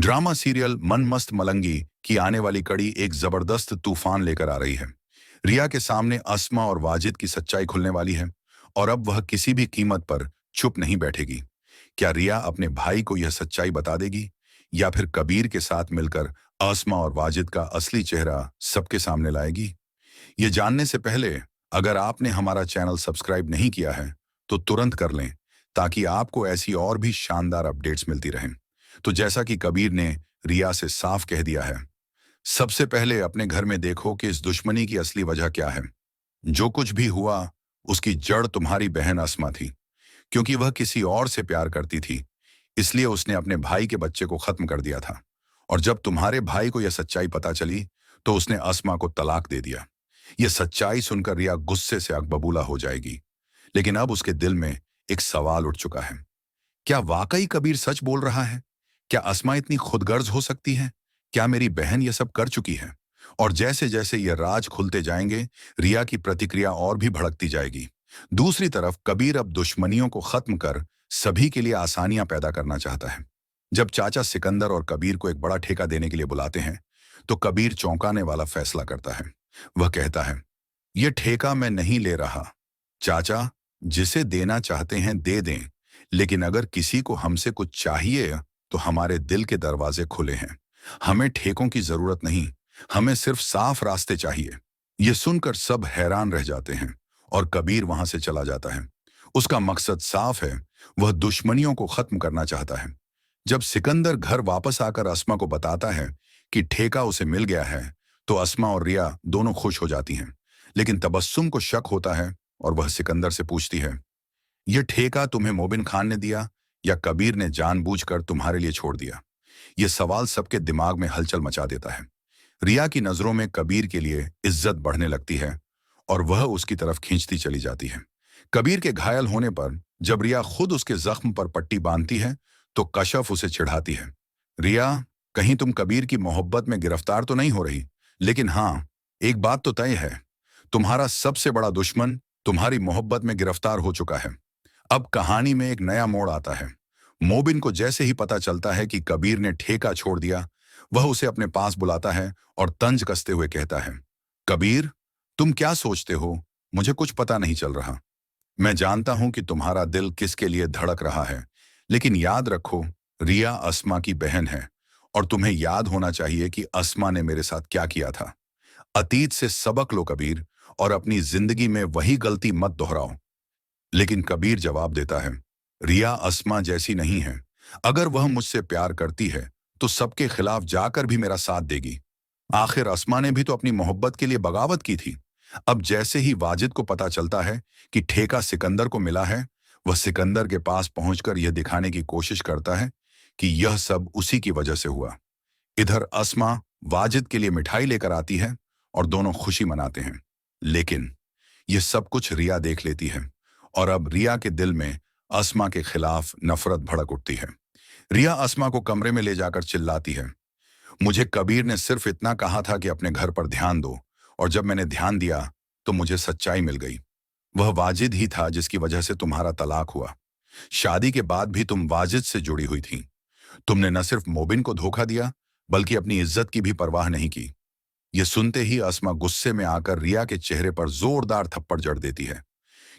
Drama serial मन मस्त मलंगी की आने वाली कड़ी एक जबरदस्त तूफान लेकर आ रही है। रिया के सामने अस्मा और वाजिद की सच्चाई खुलने वाली है और अब वह किसी भी कीमत पर चुप नहीं बैठेगी। क्या रिया अपने भाई को यह सच्चाई बता देगी या फिर कबीर के साथ मिलकर अस्मा और वाजिद का असली चेहरा सबके सामने लाएगी? ये जानने से पहले अगर आपने हमारा चैनल सब्सक्राइब नहीं किया है तो तुरंत कर लें, ताकि आपको ऐसी और भी शानदार अपडेट्स मिलती रहें। तो जैसा कि कबीर ने रिया से साफ कह दिया है, सबसे पहले अपने घर में देखो कि इस दुश्मनी की असली वजह क्या है। जो कुछ भी हुआ उसकी जड़ तुम्हारी बहन अस्मा थी। क्योंकि वह किसी और से प्यार करती थी, इसलिए उसने अपने भाई के बच्चे को खत्म कर दिया था। और जब तुम्हारे भाई को यह सच्चाई पता चली तो उसने अस्मा को तलाक दे दिया। यह सच्चाई सुनकर रिया गुस्से से आग बबूला हो जाएगी। लेकिन अब उसके दिल में एक सवाल उठ चुका है। क्या वाकई कबीर सच बोल रहा है? क्या अस्मा इतनी खुदगर्ज हो सकती है? क्या मेरी बहन ये सब कर चुकी है? और जैसे जैसे ये राज खुलते जाएंगे, रिया की प्रतिक्रिया और भी भड़कती जाएगी। दूसरी तरफ कबीर अब दुश्मनियों को खत्म कर सभी के लिए आसानियां पैदा करना चाहता है। जब चाचा सिकंदर और कबीर को एक बड़ा ठेका देने के लिए बुलाते हैं, तो कबीर चौंकाने वाला फैसला करता है। वह कहता है, ये ठेका मैं नहीं ले रहा। चाचा, जिसे देना चाहते हैं दे दें, लेकिन अगर किसी को हमसे कुछ चाहिए तो हमारे दिल के दरवाजे खुले हैं। हमें ठेकों की जरूरत नहीं, हमें सिर्फ साफ रास्ते चाहिए। ये सुनकर सब हैरान रह जाते हैं और कबीर वहां से चला जाता है। उसका मकसद साफ है, वह दुश्मनियों को खत्म करना चाहता है। जब सिकंदर घर वापस आकर अस्मा को बताता है कि ठेका उसे मिल गया है, तो अस्मा और रिया दोनों खुश हो जाती हैं। लेकिन तबस्सुम को शक होता है और वह सिकंदर से पूछती है, यह ठेका तुम्हें मोबिन खान ने दिया या कबीर ने जानबूझकर तुम्हारे लिए छोड़ दिया? यह सवाल सबके दिमाग में हलचल मचा देता है। रिया की नजरों में कबीर के लिए इज्जत बढ़ने लगती है और वह उसकी तरफ खींचती चली जाती है। कबीर के घायल होने पर जब रिया खुद उसके जख्म पर पट्टी बांधती है, तो कशफ उसे चिढ़ाती है। रिया, कहीं तुम कबीर की मोहब्बत में गिरफ्तार तो नहीं हो रही? लेकिन हाँ, एक बात तो तय है, तुम्हारा सबसे बड़ा दुश्मन तुम्हारी मोहब्बत में गिरफ्तार हो चुका है। अब कहानी में एक नया मोड़ आता है। मोबिन को जैसे ही पता चलता है कि कबीर ने ठेका छोड़ दिया, वह उसे अपने पास बुलाता है और तंज कसते हुए कहता है, कबीर, तुम क्या सोचते हो? मुझे कुछ पता नहीं चल रहा। मैं जानता हूं कि तुम्हारा दिल किसके लिए धड़क रहा है, लेकिन याद रखो, रिया अस्मा की बहन है और तुम्हें याद होना चाहिए कि अस्मा ने मेरे साथ क्या किया था। अतीत से सबक लो कबीर, और अपनी जिंदगी में वही गलती मत दोहराओ। लेकिन कबीर जवाब देता है, रिया अस्मा जैसी नहीं है। अगर वह मुझसे प्यार करती है तो सबके खिलाफ जाकर भी मेरा साथ देगी। आखिर अस्मा ने भी तो अपनी मोहब्बत के लिए बगावत की थी। अब जैसे ही वाजिद को पता चलता है कि ठेका सिकंदर को मिला है, वह सिकंदर के पास पहुंचकर यह दिखाने की कोशिश करता है कि यह सब उसी की वजह से हुआ। इधर अस्मा वाजिद के लिए मिठाई लेकर आती है और दोनों खुशी मनाते हैं। लेकिन यह सब कुछ रिया देख लेती है और अब रिया के दिल में अस्मा के खिलाफ नफरत भड़क उठती है। रिया अस्मा को कमरे में ले जाकर चिल्लाती है, मुझे कबीर ने सिर्फ इतना कहा था कि अपने घर पर ध्यान दो, और जब मैंने ध्यान दिया तो मुझे सच्चाई मिल गई। वह वाजिद ही था जिसकी वजह से तुम्हारा तलाक हुआ। शादी के बाद भी तुम वाजिद से जुड़ी हुई थी। तुमने न सिर्फ मोबिन को धोखा दिया, बल्कि अपनी इज्जत की भी परवाह नहीं की। यह सुनते ही अस्मा गुस्से में आकर रिया के चेहरे पर जोरदार थप्पड़ जड़ देती है,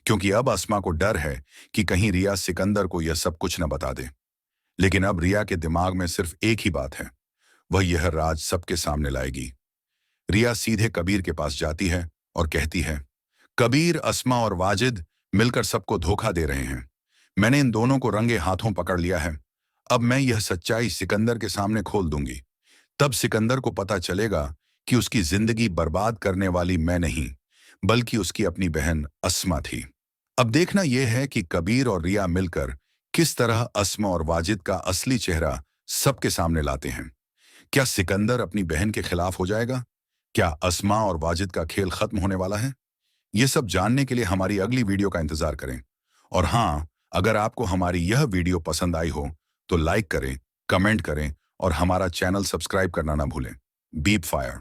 क्योंकि अब अस्मा को डर है कि कहीं रिया सिकंदर को यह सब कुछ न बता दे। लेकिन अब रिया के दिमाग में सिर्फ एक ही बात है, वह यह राज सबके सामने लाएगी। रिया सीधे कबीर के पास जाती है और कहती है, कबीर, अस्मा और वाजिद मिलकर सबको धोखा दे रहे हैं। मैंने इन दोनों को रंगे हाथों पकड़ लिया है। अब मैं यह सच्चाई सिकंदर के सामने खोल दूंगी। तब सिकंदर को पता चलेगा कि उसकी जिंदगी बर्बाद करने वाली मैं नहीं, बल्कि उसकी अपनी बहन अस्मा थी। अब देखना यह है कि कबीर और रिया मिलकर किस तरह अस्मा और वाजिद का असली चेहरा सबके सामने लाते हैं। क्या सिकंदर अपनी बहन के खिलाफ हो जाएगा? क्या अस्मा और वाजिद का खेल खत्म होने वाला है? ये सब जानने के लिए हमारी अगली वीडियो का इंतजार करें। और हाँ, अगर आपको हमारी यह वीडियो पसंद आई हो तो लाइक करें, कमेंट करें और हमारा चैनल सब्सक्राइब करना ना भूलें। Beep fire.